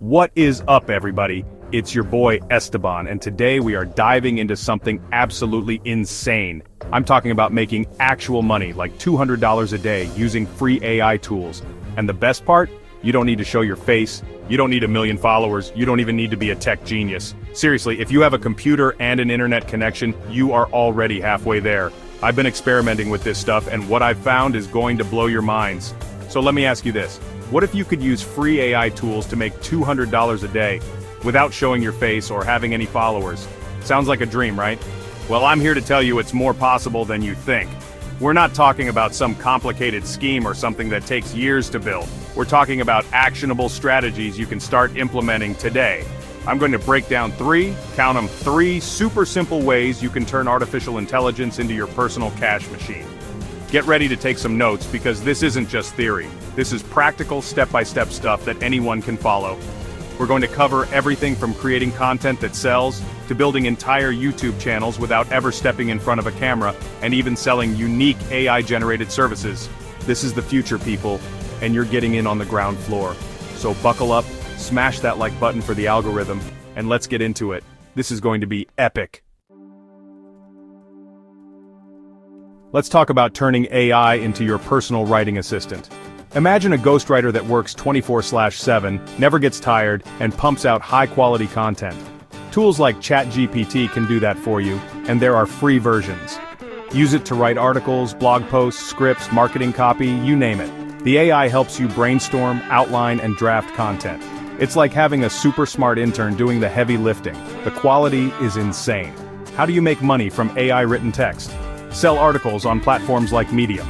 What is up, everybody? It's your boy Esteban, and today we are diving into something absolutely insane. I'm talking about making actual money, like $200 a day, using free AI tools. And the best part? You don't need to show your face, you don't need 1 million followers, you don't even need to be a tech genius. Seriously, if you have a computer and an internet connection, you are already halfway there. I've been experimenting with this stuff, and what I've found is going to blow your minds. So let me ask you this. What if you could use free AI tools to make $200 a day, without showing your face or having any followers? Sounds like a dream, right? Well, I'm here to tell you it's more possible than you think. We're not talking about some complicated scheme or something that takes years to build. We're talking about actionable strategies you can start implementing today. I'm going to break down count them, three super simple ways you can turn artificial intelligence into your personal cash machine. Get ready to take some notes, because this isn't just theory. This is practical, step-by-step stuff that anyone can follow. We're going to cover everything from creating content that sells, to building entire YouTube channels without ever stepping in front of a camera, and even selling unique AI-generated services. This is the future, people, and you're getting in on the ground floor. So buckle up, smash that like button for the algorithm, and let's get into it. This is going to be epic. Let's talk about turning AI into your personal writing assistant. Imagine a ghostwriter that works 24/7, never gets tired, and pumps out high-quality content. Tools like ChatGPT can do that for you, and there are free versions. Use it to write articles, blog posts, scripts, marketing copy, you name it. The AI helps you brainstorm, outline, and draft content. It's like having a super smart intern doing the heavy lifting. The quality is insane. How do you make money from AI-written text? Sell articles on platforms like Medium.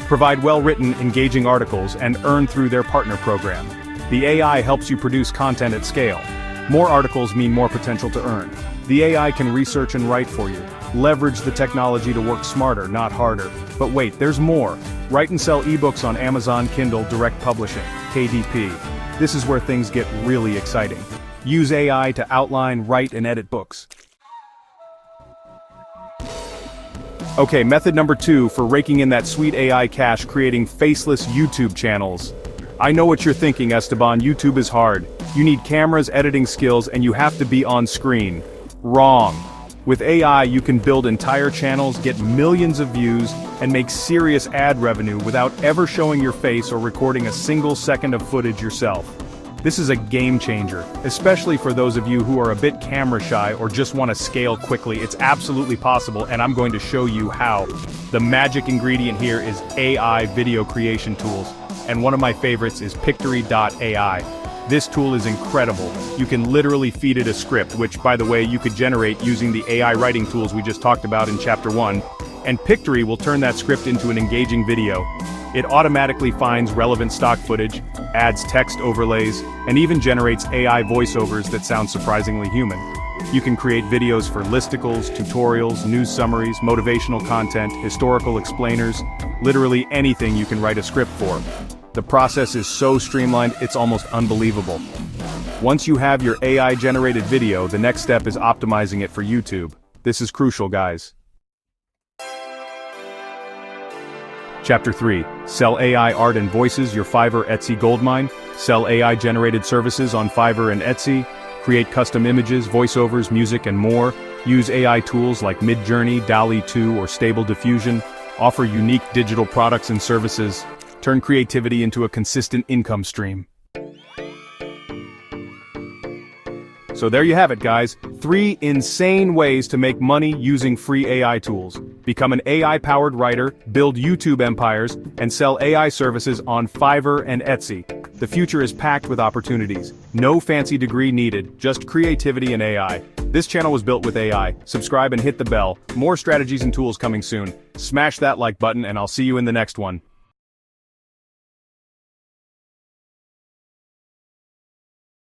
Provide well-written, engaging articles and earn through their partner program. The AI helps you produce content at scale. More articles mean more potential to earn. The AI can research and write for you. Leverage the technology to work smarter, not harder. But wait, there's more. Write and sell ebooks on Amazon Kindle Direct Publishing, KDP. This is where things get really exciting. Use AI to outline, write, and edit books. Okay, method number 2 for raking in that sweet AI cash: creating faceless YouTube channels. I know what you're thinking, Esteban, YouTube is hard. You need cameras, editing skills, and you have to be on screen. Wrong. With AI, you can build entire channels, get millions of views, and make serious ad revenue without ever showing your face or recording a single second of footage yourself. This is a game changer, especially for those of you who are a bit camera shy or just want to scale quickly. It's absolutely possible, and I'm going to show you how. The magic ingredient here is AI video creation tools, and one of my favorites is Pictory.ai. This tool is incredible. You can literally feed it a script, which, by the way, you could generate using the AI writing tools we just talked about in Chapter 1, and Pictory will turn that script into an engaging video. It automatically finds relevant stock footage, adds text overlays, and even generates AI voiceovers that sound surprisingly human. You can create videos for listicles, tutorials, news summaries, motivational content, historical explainers, literally anything you can write a script for. The process is so streamlined, it's almost unbelievable. Once you have your AI-generated video, the next step is optimizing it for YouTube. This is crucial, guys. Chapter 3. Sell AI art and voices, your Fiverr Etsy goldmine. Sell AI-generated services on Fiverr and Etsy. Create custom images, voiceovers, music, and more. Use AI tools like Midjourney, DALL-E 2, or Stable Diffusion. Offer unique digital products and services. Turn creativity into a consistent income stream. So there you have it, guys. 3 insane ways to make money using free AI tools. Become an AI-powered writer, build YouTube empires, and sell AI services on Fiverr and Etsy. The future is packed with opportunities. No fancy degree needed, just creativity and AI. This channel was built with AI. Subscribe and hit the bell. More strategies and tools coming soon. Smash that like button, and I'll see you in the next one.